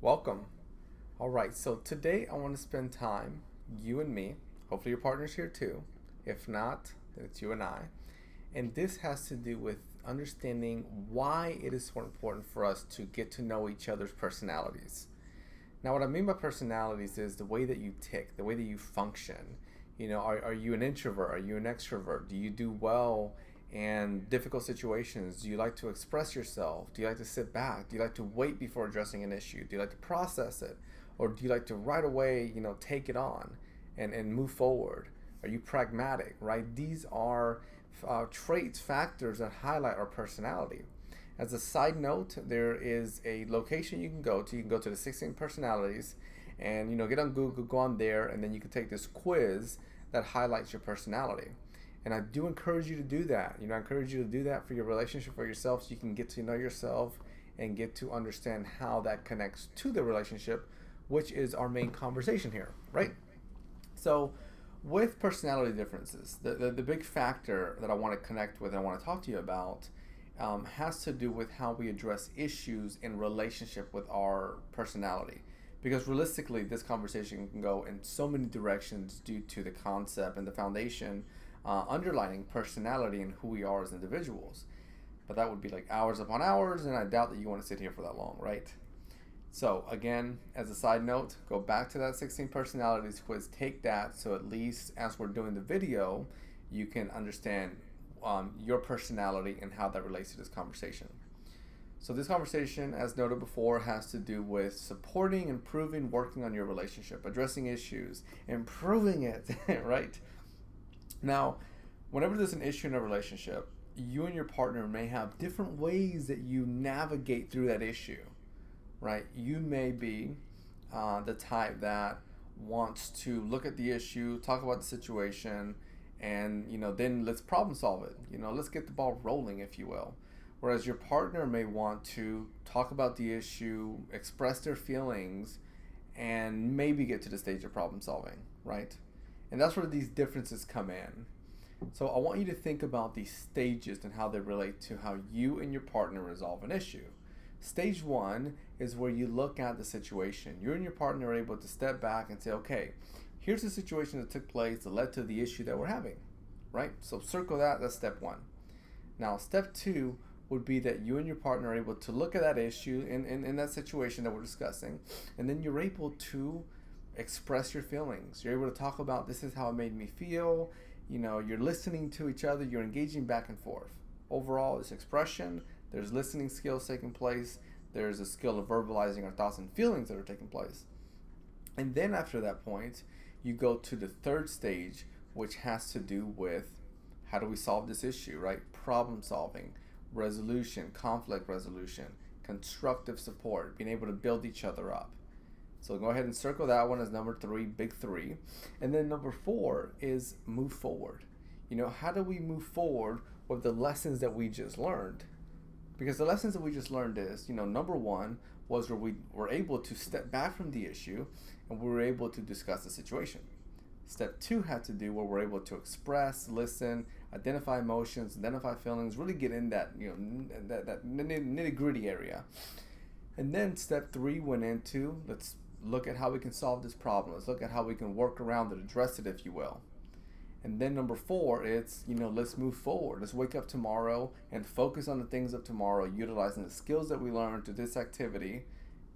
Welcome. All right, so today I want to spend time, you and me. Hopefully, your partner's here too. If not, then it's you and I. And this has to do with understanding why it is so important for us to get to know each other's personalities. Now, what I mean by personalities is the way that you tick, the way that you function. Are you an introvert? Are you an extrovert? Do you do well in difficult situations? Do you like to express yourself? Do you like to sit back? Do you like to wait before addressing an issue? Do you like to process it? Or do you like to right away, take it on and move forward? Are you pragmatic, right? These are traits, factors that highlight our personality. As a side note, there is a location you can go to. You can go to the 16 personalities and get on Google, go on there, and then you can take this quiz that highlights your personality. And I do encourage you to do that. I encourage you to do that for your relationship, for yourself, so you can get to know yourself and get to understand how that connects to the relationship, which is our main conversation here, right? So, with personality differences, the big factor that I want to connect with and I want to talk to you about has to do with how we address issues in relationship with our personality. Because realistically, this conversation can go in so many directions due to the concept and the foundation underlining personality and who we are as individuals. But that would be like hours upon hours, and I doubt that you want to sit here for that long, right? So again, as a side note, go back to that 16 personalities quiz, take that, so at least as we're doing the video, you can understand your personality and how that relates to this conversation. So this conversation, as noted before, has to do with supporting, improving, working on your relationship, addressing issues, improving it, right? Now, whenever there's an issue in a relationship, you and your partner may have different ways that you navigate through that issue, right? You may be the type that wants to look at the issue, talk about the situation, and then let's problem solve it. Let's get the ball rolling, if you will. Whereas your partner may want to talk about the issue, express their feelings, and maybe get to the stage of problem solving, right? And that's where these differences come in. So I want you to think about these stages and how they relate to how you and your partner resolve an issue. Stage one is where you look at the situation. You and your partner are able to step back and say, okay, here's the situation that took place that led to the issue that we're having, right? So circle that, that's step one. Now, step two would be that you and your partner are able to look at that issue in that situation that we're discussing, and then you're able to express your feelings. You're able to talk about, this is how it made me feel. You're listening to each other, you're engaging back and forth. Overall, it's expression, there's listening skills taking place, there's a skill of verbalizing our thoughts and feelings that are taking place. And then after that point, you go to the third stage, which has to do with how do we solve this issue, right? Problem solving, resolution, conflict resolution, constructive support, being able to build each other up. So go ahead and circle that one as number three, big three. And then number four is move forward. How do we move forward with the lessons that we just learned? Because the lessons that we just learned is, number one was where we were able to step back from the issue and we were able to discuss the situation. Step two had to do where we're able to express, listen, identify emotions, identify feelings, really get in that, that nitty gritty area. And then step three went into, let's look at how we can solve this problem. Let's look at how we can work around it, address it, if you will. And then number four, it's, let's move forward. Let's wake up tomorrow and focus on the things of tomorrow, utilizing the skills that we learned through this activity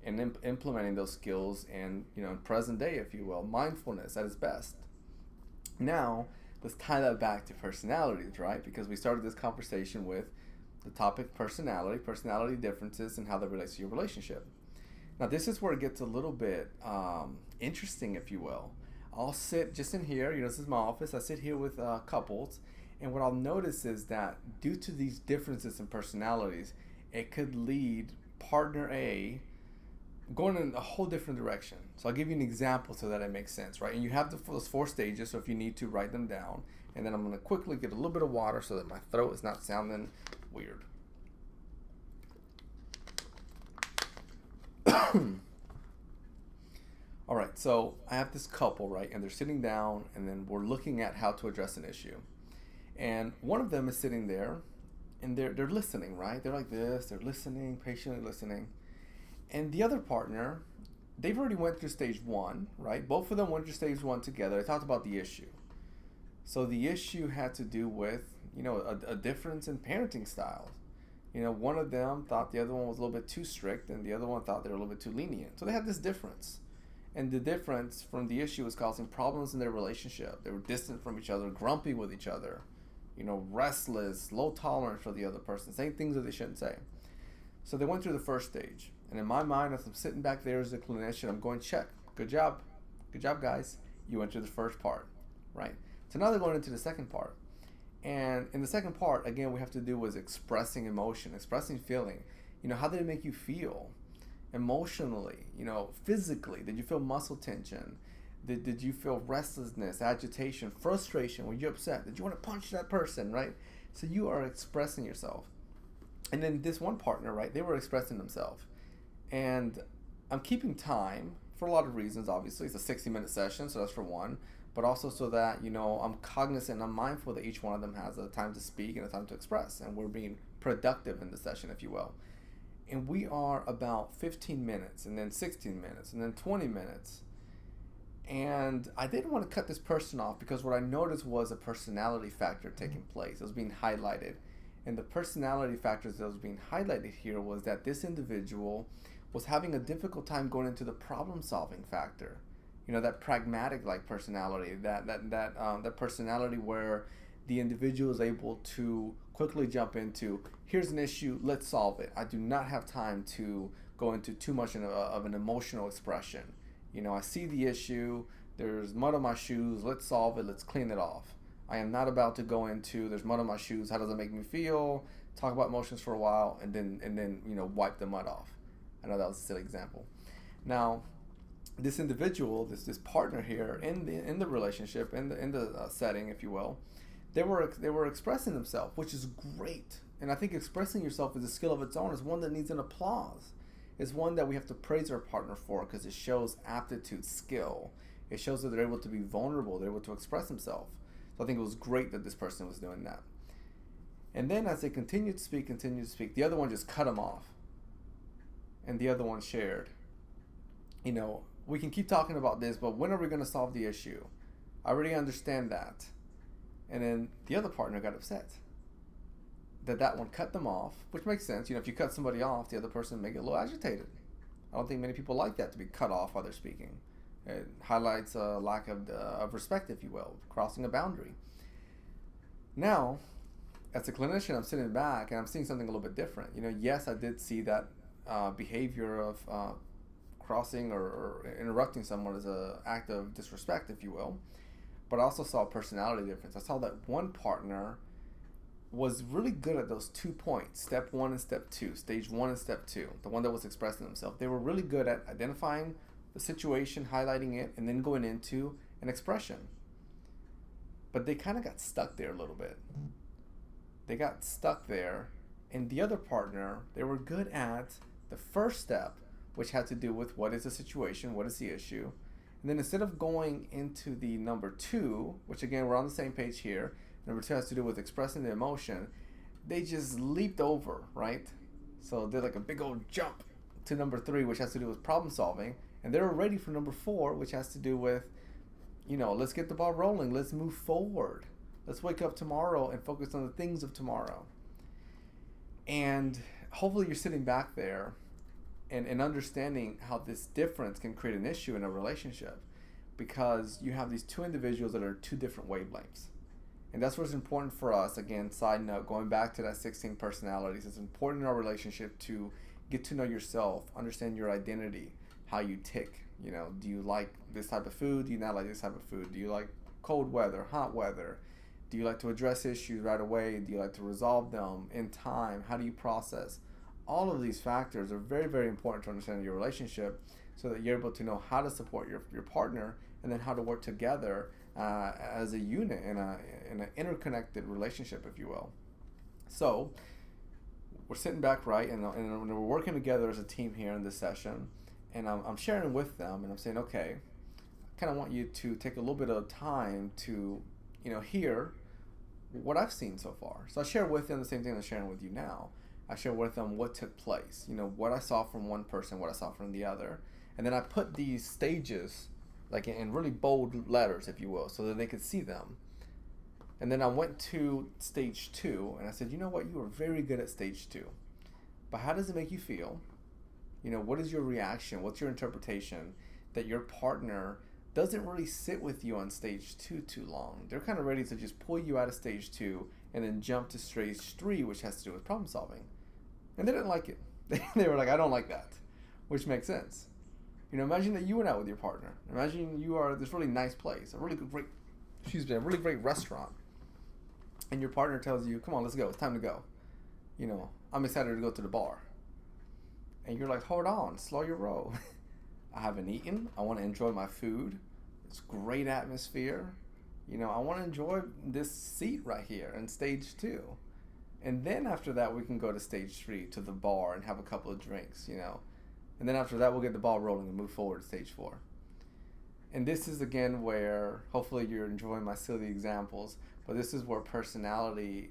and implementing those skills in, present day, if you will, mindfulness at its best. Now, let's tie that back to personalities, right? Because we started this conversation with the topic personality differences, and how that relates to your relationship. Now, this is where it gets a little bit interesting, if you will. I'll sit just in here, this is my office. I sit here with couples, and what I'll notice is that due to these differences in personalities, it could lead partner A going in a whole different direction. So I'll give you an example so that it makes sense, right? And you have those four stages, so if you need to, write them down. And then I'm going to quickly get a little bit of water so that my throat is not sounding weird. All right, so I have this couple, right? And they're sitting down, and then we're looking at how to address an issue. And one of them is sitting there, and they're listening, right? They're like this, they're listening, patiently listening. And the other partner they've already went through stage one, right? Both of them went through stage one together. They talked about the issue. So the issue had to do with, a difference in parenting styles. One of them thought the other one was a little bit too strict, and the other one thought they were a little bit too lenient. So they had this difference. And the difference from the issue was causing problems in their relationship. They were distant from each other, grumpy with each other, restless, low tolerance for the other person, saying things that they shouldn't say. So they went through the first stage. And in my mind, as I'm sitting back there as a clinician, I'm going, check. Good job. Good job, guys. You went through the first part, right? So now they're going into the second part. And in the second part, again, we have to do with expressing emotion, expressing feeling. How did it make you feel emotionally, physically? Did you feel muscle tension? Did you feel restlessness, agitation, frustration? Were you upset? Did you want to punch that person, right? So you are expressing yourself. And then this one partner, right, they were expressing themselves. And I'm keeping time for a lot of reasons, obviously. It's a 60-minute session, so that's for one. But also so that, I'm cognizant, I'm mindful that each one of them has a time to speak and a time to express. And we're being productive in the session, if you will. And we are about 15 minutes, and then 16 minutes, and then 20 minutes. And I didn't want to cut this person off because what I noticed was a personality factor taking place. It was being highlighted. And the personality factors that was being highlighted here was that this individual was having a difficult time going into the problem-solving factor. That pragmatic-like personality, that personality where the individual is able to quickly jump into, here's an issue, let's solve it. I do not have time to go into too much of an emotional expression. I see the issue, there's mud on my shoes, let's solve it, let's clean it off. I am not about to go into, there's mud on my shoes, how does it make me feel, talk about emotions for a while, and then wipe the mud off. I know that was a silly example. Now, this individual, this partner here in the relationship, in the setting, if you will, they were expressing themselves, which is great. And I think expressing yourself is a skill of its own. It's one that needs an applause. It's one that we have to praise our partner for because it shows aptitude, skill. It shows that they're able to be vulnerable. They're able to express themselves. So I think it was great that this person was doing that. And then as they continued to speak, the other one just cut him off. And the other one shared, we can keep talking about this, but when are we going to solve the issue? I already understand that. And then the other partner got upset that one cut them off, which makes sense. If you cut somebody off, the other person may get a little agitated. I don't think many people like that, to be cut off while they're speaking. It highlights a lack of respect, if you will, crossing a boundary. Now, as a clinician, I'm sitting back and I'm seeing something a little bit different. Yes, I did see that behavior of crossing or interrupting someone as an act of disrespect, if you will. But I also saw a personality difference. I saw that one partner was really good at those 2 points, step 1 and step 2, stage 1 and step 2, the one that was expressing themselves. They were really good at identifying the situation, highlighting it, and then going into an expression. But they kind of got stuck there a little bit. They got stuck there, and the other partner, they were good at the first step, which had to do with what is the situation, what is the issue. And then instead of going into the number 2, which again, we're on the same page here, number 2 has to do with expressing the emotion, they just leaped over, right? So they're like a big old jump to number 3, which has to do with problem solving. And they're ready for number 4, which has to do with, let's get the ball rolling. Let's move forward. Let's wake up tomorrow and focus on the things of tomorrow. And hopefully you're sitting back there and understanding how this difference can create an issue in a relationship, because you have these 2 individuals that are 2 different wavelengths. And that's what's important for us. Again, side note, going back to that 16 personalities, it's important in our relationship to get to know yourself, understand your identity, how you tick. Do you like this type of food? Do you not like this type of food? Do you like cold weather, hot weather? Do you like to address issues right away? Do you like to resolve them in time? How do you process? All of these factors are very, very important to understand your relationship, so that you're able to know how to support your partner, and then how to work together as a unit in an interconnected relationship, if you will. So we're sitting back, right, and we're working together as a team here in this session, and I'm sharing with them, and I'm saying, okay, I kind of want you to take a little bit of time to hear what I've seen so far. So I share with them the same thing I'm sharing with you now. I share with them what took place, what I saw from one person, what I saw from the other. And then I put these stages like in really bold letters, if you will, so that they could see them. And then I went to stage 2 and I said, you know what, you are very good at stage 2. But how does it make you feel? What is your reaction? What's your interpretation that your partner doesn't really sit with you on stage 2 too long? They're kind of ready to just pull you out of stage 2 and then jump to stage 3, which has to do with problem solving. And they didn't like it. They were like, I don't like that, which makes sense. Imagine that you went out with your partner. Imagine you are at this really nice place, a really great restaurant. And your partner tells you, come on, let's go. It's time to go. I'm excited to go to the bar. And you're like, hold on, slow your roll. I haven't eaten. I want to enjoy my food. It's great atmosphere. I want to enjoy this seat right here in stage 2. And then after that, we can go to stage 3, to the bar, and have a couple of drinks, And then after that, we'll get the ball rolling and move forward to stage 4. And this is, again, where hopefully you're enjoying my silly examples, but this is where personality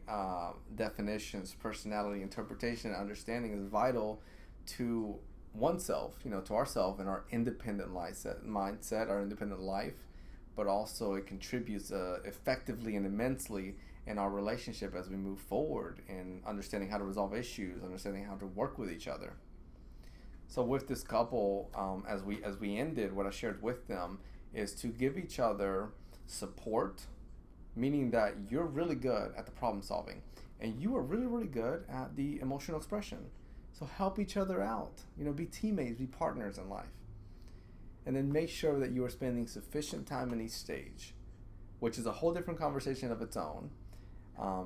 definitions, personality interpretation, and understanding is vital to oneself, to ourself and our independent mindset, our independent life, but also it contributes effectively and immensely in our relationship as we move forward in understanding how to resolve issues, understanding how to work with each other. So with this couple, as we ended, what I shared with them is to give each other support, meaning that you're really good at the problem solving and you are really, really good at the emotional expression. So help each other out, be teammates, be partners in life. And then make sure that you are spending sufficient time in each stage, which is a whole different conversation of its own,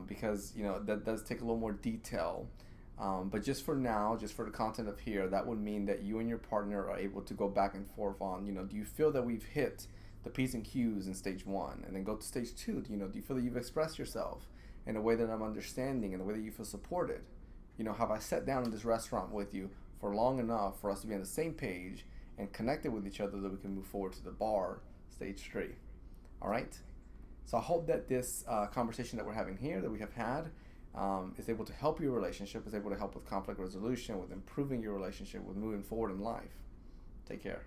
because, that does take a little more detail. But just for now, just for the content of here, that would mean that you and your partner are able to go back and forth on, do you feel that we've hit the P's and Q's in stage 1? And then go to stage 2, do you feel that you've expressed yourself in a way that I'm understanding, in a way that you feel supported? Have I sat down in this restaurant with you for long enough for us to be on the same page and connected with each other that we can move forward to the bar, stage 3? All right? So I hope that this conversation that we're having here, that we have had, is able to help your relationship, is able to help with conflict resolution, with improving your relationship, with moving forward in life. Take care.